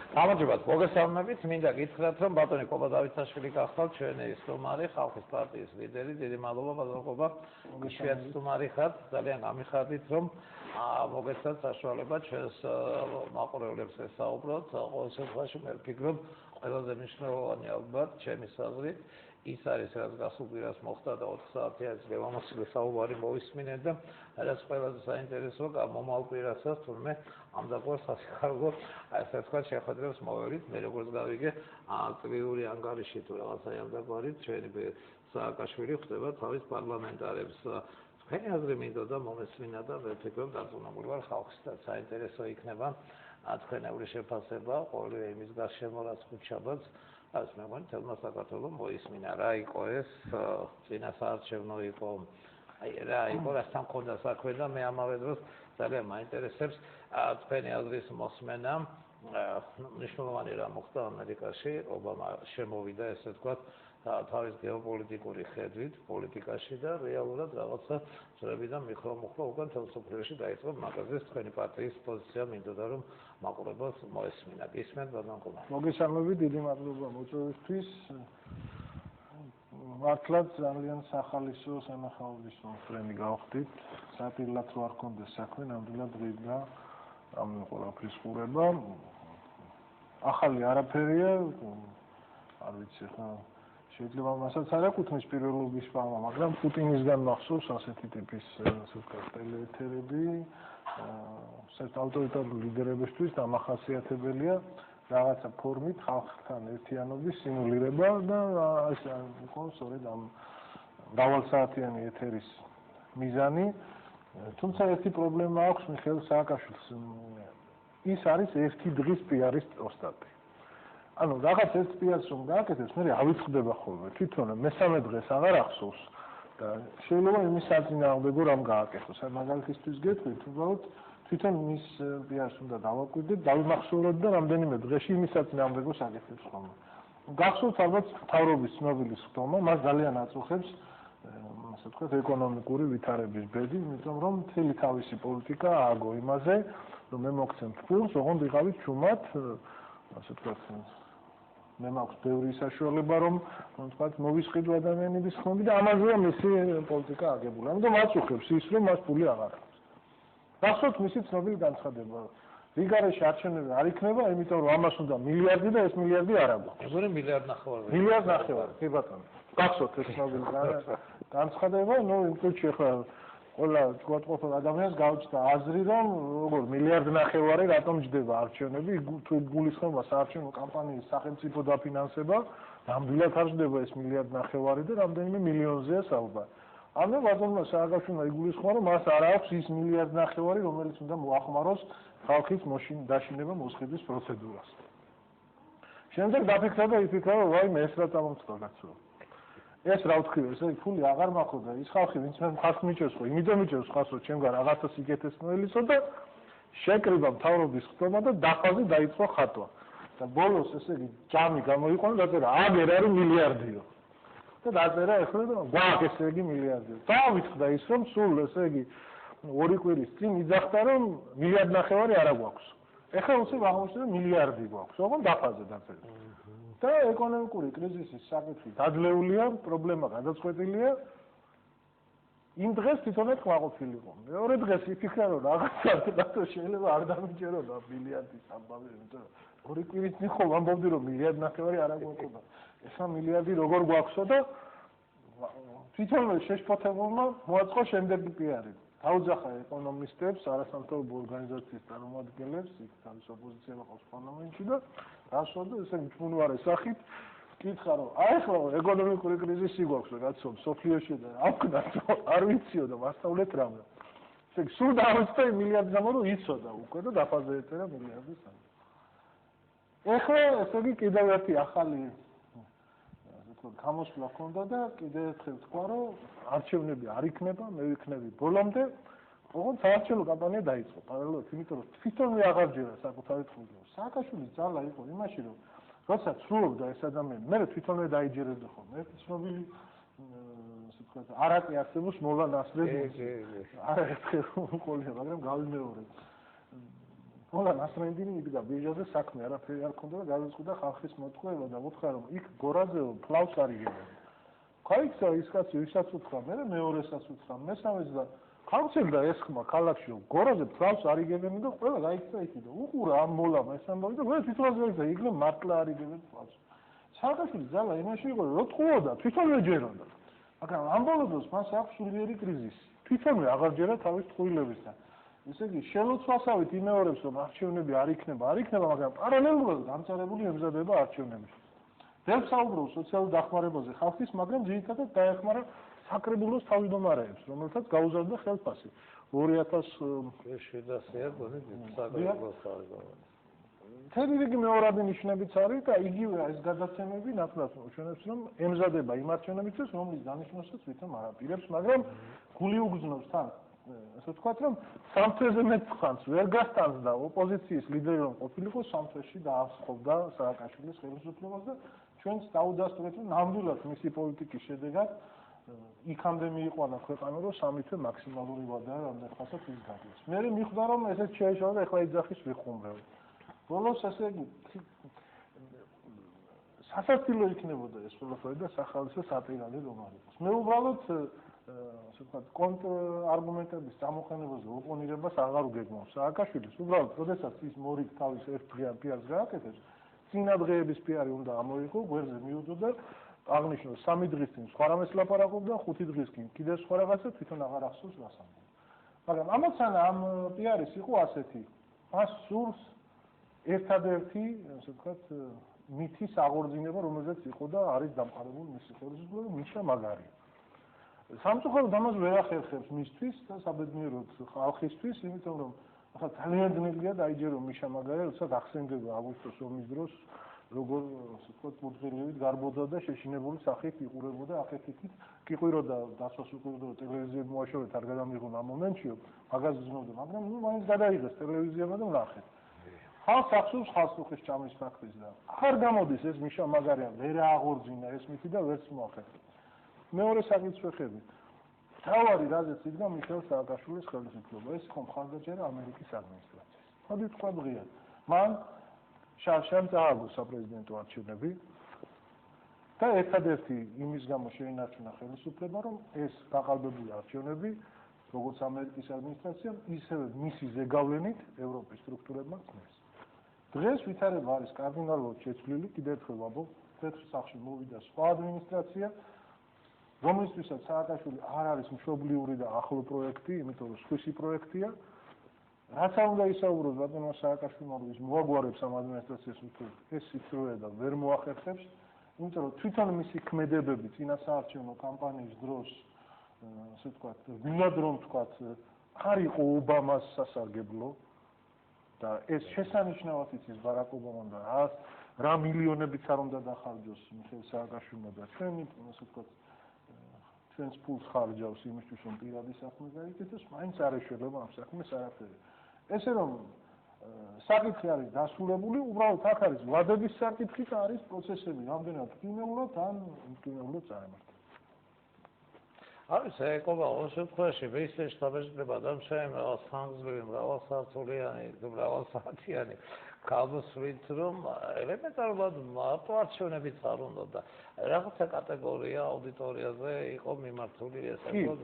გამარჯობათ, მოგესალმებით, მინდა გითხრათ, რომ ბატონი კობა დავითაშვილი გახდათ ჩვენი სტუმარი, ხალხის პარტიის ლიდერი, დიდი მადლობა ბატონ კობა, იშვიათი სტუმარი ხართ, ძალიან გამიხარდით, რომ მოგეცათ საშუალება ჩვენს მაყურებლებს ესაუბროთ, ყოველ შემთხვევაში მე ვფიქრობ, ყველაზე მნიშვნელოვანი ალბათ ჩემის აზრით ის არის, რაც გასულ კვირას მოხდა და 4 საათიანი გემამოწილი საუბარი მოვისმინეთ და რაც ყველაზე საინტერესოა, მომავალ კვირასაც თურმე ამდაგვარ სასიხარგო, ასე ვთქვათ, შეხვედრებს მოვერით, მე როგორც გავიგე, წლიური ანგარიში თუ რაღაცა ამდაგვარი ჩვენი სააკაშვილი ხდება თავის პარლამენტარებს. Თქვენი აზრი მინდოდა მომესმინა და მე ვფიქრობ, დარწმუნებული ვარ, ხალხსაც საინტერესო იქნება თქვენეული შეფასება, ყოველივე იმის გარშემო, რაც ხუთშაბათს ეს მე მგონი თელმა საქართველოს მოისმინა რა იყო ეს წინა საარჩევნო იყო რა იყო რასთან ხონდა საქმე და მე ამავე დროს ძალიან მაინტერესებს თქვენი აზრის მოსმენა მნიშვნელოვანი რა მოხდა ამერიკაში ობამა შემოვიდა ესე ვთქვათ თავის გეოპოლიტიკური ხედვით პოლიტიკაში და რეალურად რაღაცა ძრებიდან მიხრო-მოხრო უკან თელ სოფლიოში დაიწყო მაგაზეს თქვენი პარტიის პოზიცია მინდოდა რომ მაყურებელს მოესმინა გისმენთ ბატონ კობა მოგესალმებით დიდი მადლობა მოწვევისთვის მართლაც ძალიან სახალისო სანახაობის მომხრენი გავხდით საპირლად რო არ კონდეს საქმე ნამდვილად ღირდა ამ ყველაფრის ყურება ახალი არაფერია არ ვიცი ხა შეიძლება მასაც არ აკუთვნის პირველობის პალმა, მაგრამ პუტინისგან მახსოვს ასეთი ტიპის ტელეეთერები, ავტორიტარული ლიდერებისთვის დამახასიათებელია რაღაცა ფორმით ხალხთან ერთიანობის სიმულირება და ეს იყო სწორედ ამ მრავალსაათიანი ეთერის მიზანი. თუმცა ერთი პრობლემა აქვს მიხეილ სააკაშვილს. ის არის ერთი დღის პიარის ოსტატი. ანუ რაღაც ერთ პიარს რომ გააკეთებს, მე ავიწყდება ხოლმე. თვითონ მესამე დღეს აღარ ახსოვს და შეიძლება იმის საწინააღმდეგო რამ გააკეთოს. აი მაგალითისთვის გეტყვით, უბრალოდ თვითონ მის პიარს უნდა დავაკვირდეთ, დავიმახსოვროთ და რამდენიმე დღეში იმის საწინააღმდეგოს აკეთებს ხოლმე. გახსოვთ ალბათ მთავრობის ცნობილის ხდომა, მას ძალიან აწუხებს ასე ვთქვათ, ეკონომიკური ვითარების ბედი, იმიტომ რომ მთელი თავისი პოლიტიკა ააგო იმაზე, რომ მე მოგცემთ ფულს, ოღონდ ვიყავით ჩუმად, ასე ვთქვათ, მე მაქვს ბევრი საშუალება რომ თქვათ მოვისყიდო ადამიანების ხმები და ამაზეა მისი პოლიტიკა აგებული. ამიტომ აწუხებს ის რომ მას ფული აღარ აქვს. გახსოვთ მისი ცნობილი განცხადება. რიგარეში არჩევნები არ იქნება, იმიტომ რომ ამას უნდა მილიარდი და ეს მილიარდი არ აქვს. ეგ არის მილიარდ ნახევარი. მილიარდ ნახევარი, კი ბატონო. გახსოვთ ეს ცნობილი განცხადება, ნუ იმ წუთში ახლა ყველა ჯგუფყოფილ ადამიანს გაუჩნდა აზრი რომ როგორ მილიარდ ნახევარი რატომ ჯდება არჩევნები თუ გულისხმობა საარჩევნო კამპანიის სახელმწიფო დაფინანსება ნამდვილად არ ჯდება ეს მილიარდ ნახევარი და რამდენიმე მილიონზეა საუბარი. ამიტომ ბატონმა სააკაშვილმა იგულისხმა რომ მას არ აქვს ის მილიარდ ნახევარი რომელიც უნდა მოახმაროს ხალხის დაშინება მოსყიდვის პროცედურას. შემდეგ დაფიქრა და იფიქრა რომ ვაიმე ეს რა წამომწყდა კაცო. ეს რა ვთქვი, ესე ფული აღარ მაქვს და ის ხალხი ვინც მე ხალხს მიჭერს ხო, იმიტომ მიჭერს ხალხს რომ ჩემგან რაღაცა სიკეთეს მოელისო და შეკრიბა მთავრობის ხდომა და დახაზე დაიწყო ხატვა. და ბოლოს ესე იგი ჯამი გამოიყვანა და დაწერა აგერ არის მილიარდიო. და დაწერა ახლა და გვაქვს ესე იგი მილიარდიო. დავიწყდა ის რომ სულ ესე იგი ორი კვირის წინ იძახდა რომ მილიარდ ნახევარი არა გვაქვს. ეხლა უცებ აღმოჩნდა რომ მილიარდი გვაქვს. ოღონდ დახაზე დაწერა. და ეკონომიკური კრიზისის საკითხი დაძლეულია, პრობლემა გადაწყვეტილია. იმ დღეს თვითონაც კმაყოფილიყო. მეორე დღეს იფიქრა რომ რაღაცა რატო შეიძლება არ დამიჯეროდა მილიარდის ამბავი, იმიტომ რომ ორი კვირის წინ ხო ამბობდი რომ მილიარდ ნახევარი არ აგვაქვს. ეხლა მილიარდი როგორ გვაქვსო და თვითონვე შეშფოთებულმა მოაწყო შემდეგი პიარი. დაუძახა ეკონომისტებს, არასამთავრობო ორგანიზაციის წარმომადგენლებს, იქ თავის ოპოზიცია მოყავს პარლამენტში და გასვლა ესე მწუნვარე სახით კითხა რომ აი ახლა ეკონომიკური კრიზისი გვაქვს რაცო სოფლიოში და აფქნათ არ ვიციო და მასწავლეთ რამე. ესე იგი სულ დავიწყე მილიარდი გამო რომ იცოდა უკვე და დაფაზე ეწერა მილიარდი სამი. ეხლა ესე იგი კიდევ ერთი ახალი გამოსვლა ჰქონდა და კიდევ ერთხელ თქვა რომ არჩევნები არ იქნება, მე ვიქნები ბოლომდე, ოღონდ საარჩევნო კამპანია დაიწყო პარალელურად, იმიტომ რომ თვითონვე აღარ ჯერა საკუთარი თხოვნილება. სააკაშვილის ძალა იყო იმაში, რომ როცა ცრულობდა ეს ადამიანი, მე თვითონვე დაიჯერებდა ხოლმე. ერთი ცნობილი ასე ვთქვათ, არაკი არსებობს მოლა ნასრედი. არა ერთხელ უყოლია, მაგრამ გავიმეორებ. ყველა ნასრენდინი იდგა ბიჟაზე საქმე არაფერი არ ქონდა და გადაწყვიტა ხალხის მოტყუება და უთხრა რომ იქ გორაზე ფლავს არ იგებენ. გაიქცა ის კაცი ვისაც უთხრა მე მეორესაც უთხრა მესამეც და ხალხსა ეს ხმა ქალაქში გორაზე ფლავს არ იგებენ და ყველა გაიქცა იქ და უყურა ამ მოლა მესამბავი და ვერ თვითონაც გაიქცა იგლე მართლა არ იგებენ ფლავს. სააკაშვილი ძალა იმაში იყო რომ როტყუოდა თვითონ ეჯეროდა. მაგრამ ამ ბოლო დროს მას აქვს სულიერი კრიზისი. თვითონვე აღარ ჯერა თავის ტყუილებისთან. ესე იგი, შელოცვასავით იმეორებს, რომ არჩევნები არ იქნება, მაგრამ პარალელურად გამწარებული ემზადება არჩევნებში. ვერ საუბრობს სოციალურ დახმარებაზე ხალხის, მაგრამ ძირითადად დაეხმარა საკრებულოს თავმჯდომარეებს, რომელთაც გაუზარდა ხელფასი. 2007-ია გონი საკრებულოს თავმჯდომარე. მთელი რიგი მეორადი ნიშნებიც არის და იგივე ეს გადაცემები ნათლად ჩვენებს, რომ ემზადება იმ არჩევნებისთვის, რომლის დანიშნუსაც ვითომ არ აპირებს, მაგრამ გული უგზნობს თან. ასე ვთქვათ, რომ სამთვეზე მეტ ხანს ვერ გასტანს და ოპოზიციის ლიდერი რომ ყოფილიყო სამთვეში დაასხობდა სააკაშვილის ხელისუფლებას და ჩვენც დაუდასტურეთ, რომ ნამდვილად მისი პოლიტიკის შედეგად იქამდე მიიყვანა ქვეყანა, რომ სამი თვე მაქსიმალური ვადაა, რამდენ ხანსაც ის გადის. მე მიხვდა, რომ ესეც შეეშალა და ეხლა იძახის ვიხუმრებ. ბოლოს ასე იგი სასაცილო იქნებოდა ეს ყველაფერი და სახალხო სატირალი რომ არ იყოს. მე უბრალოდ ასე ვთქვათ, კონტრ-არგუმენტების გამოყენებაზე ოპონირებას აღარ უგეგმავს სააკაშვილის. უბრალოდ, როდესაც ის მორიგ თავის ერთდღიან პიარს გააკეთებს, წინა დღეების პიარი უნდა ამოიღო, გვერდზე მიუძო და აღნიშნოს 3 დღის წინ სხვა რამეს ლაპარაკობდა, 5 დღის წინ კიდევ სხვა რაღაცა თვითონ აღარ ახსოვს რას ამბობს. მაგრამ ამოცანა ამ პიარის იყო ასეთი, მას სურს ერთადერთი, ასე ვთქვათ, მითის აღორძინება, რომელზეც იყო და არის დამყარებული მისი ხელისუფლება, მიშა მაგარია. სამწუხაროდ ამას ვერ ახერხებს მისთვის და საბედნიეროდ ხალხისთვის, იმიტომ რომ ახლა ძალიან ძნელია დაიჯერო მიშა მაგარია, როდესაც ახსენდება აგვისტოს ომის დროს, როგორ ასე ვთქვათ, მუდღილივით გარბოდა და შეშინებული სახით იყურებოდა, ახეთით კიყვიროდა, დასვას უყურებდა ტელევიზიაზე მოაშორეთ არ გადამიღონ ამ მომენტში, მაგას გზნობდა, მაგრამ ნუ მაინც გადაიღეს ტელევიზიაზე და ვნახეთ. ხალხს ახსოვს ხალხის ჭამის ფაქტის და არ გამოდის ეს მიშა მაგარია, ვერ აღორძინა ეს მითი და ვერც მოახერხა. მეორე საკითხები. თავარი რაზეც იდგა მიხეილ სააკაშვილის ხელისუფლება, ეს იყო მხარდაჭერა ამერიკის ადმინისტრაციას. მოდი თქვა დღეა. მან შარშან წააგო საპრეზიდენტო არჩევნები და ერთადერთი იმის გამო შეინარჩუნა ხელისუფლება, რომ ეს გაყალბებული არჩევნები, როგორც ამერიკის ადმინისტრაციამ, ისევე მისი ზეგავლენით ევროპის სტრუქტურებმა ქმნეს. დღეს ვითარება არის კარდინალურად შეცვლილი, კიდევ ერთხელ ვამბობ, თეთრ სახლში მოვიდა სხვა ადმინისტრაცია, რომლისთვისაც სააკაშვილი არ არის მშობლიური და ახლო პროექტი, იმიტომ რომ სხვისი პროექტია. რაც არ უნდა ისაუბროს ბატონო სააკაშვილმა, რომ ის მოაგვარებს ამ ადმინისტრაციას უთქვით, ეს სიცრუე და ვერ მოახერხებს, იმიტომ რომ თვითონ მისი ქმედებები წინა საარჩევნო კამპანიის დროს, ასე ვთქვათ, ვინად რომ ვთქვათ, არ იყო ობამას სასარგებლო და ეს შესანიშნავად იცის ბარაკ ობამამ და რა მილიონებიც არ უნდა დახარჯოს მიხეილ სააკაშვილმა და ჩვენი, ასე ვთქვათ, ჩვენს ფულს ხარჯავს იმისთვის, რომ პირადი საქმე გაიგეთოს, მაინც არ ეშველება ამ საქმეს არაფერი. ესე რომ საკითხი არის დასრულებული, უბრალოდ აქ არის ვადების საკითხი და არის პროცესები, რამდენად მტკივნეულად ან მტკივნეულად წარიმართა. არის ეკობა ყოველ შემთხვევაში ვეისეშ საბეჭდება და შემ სანგზვერი მრავალსართულიანი, მრავალსაათიანი გავსვით რომ ელემენტარულად მარტო არჩევნებიც არ უნდა და რაღაცა კატეგორია აუდიტორიაზე იყო მიმართული ესე რომ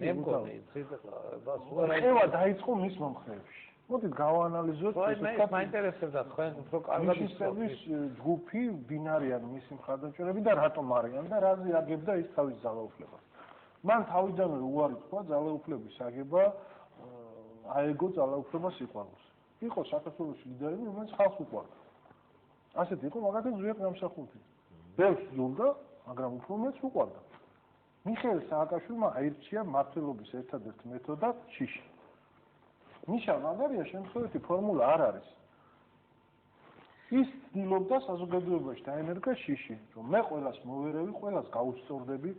მე მგონი ხევა დაიწყო მის მომხრეებში. მოდით გავაანალიზოთ ეს მაინტერესებდა თქვენ უფრო კარგად ისწავლის ჯგუფი ბინარიან მისი მხარდაჭერები და რატომ არიან და რაზე აგებდა ის თავის ძალაუფლებას. მან თავიდანვე უარი თქვა ძალაუფლების აგება აეგო ძალაუფლება სიყვარულს. იყო საქართველოს ლიდერები, რომელიც ხალხს უყვარდა. ასეთი იყო მაგათაც ზვიად გამსახურდი. ბევრს ზულდა, მაგრამ უფრო მეც უყვარდა. მიხეილ სააკაშვილმა აირჩია მმართველობის ერთადერთ მეთოდად შიში. მიშა მაგარია შემთხვევითი ფორმულა არ არის. ის ცდილობდა საზოგადოებაში დაენერგა შიში, რომ მე ყველას მოვერევი, ყველას გაუსწორდები,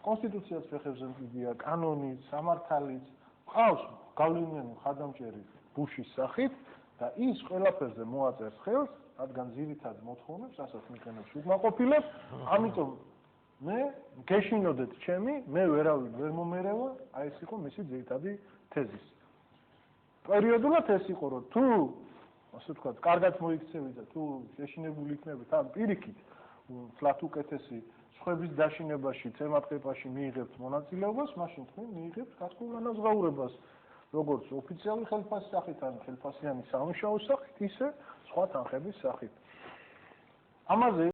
კონსტიტუციას ფეხებზე მიდია, კანონიც, სამართალიც, ყავს გავლენიანი ხადამჭერი ბუშის სახით და ის ყველაფერზე მოაწერს ხელს, რადგან ძირითად მოთხოვნებს, რასაც მიყენებს უკმაყოფილებს, ამიტომ მე გეშინოდეთ ჩემი, მე ვერავინ ვერ მომერევა, აი ეს იყო მისი ძირითადი თეზისი. პერიოდულად ეს იყო, რომ თუ ასე ვთქვათ, კარგად მოიქცევით და თუ შეშინებული იქნებით, ან პირიქით, თლათ უკეთესი სხვების დაშინებაში, თემატყეპაში მიიღებთ მონაწილეობას, მაშინ თქვენ მიიღებთ გასულ ანაზღაურებას, როგორც ოფიციალური ხელფასის სახით, ან ხელფასიანი სამუშაოს სახით, ისე სხვა თანხების სახით. ამაზე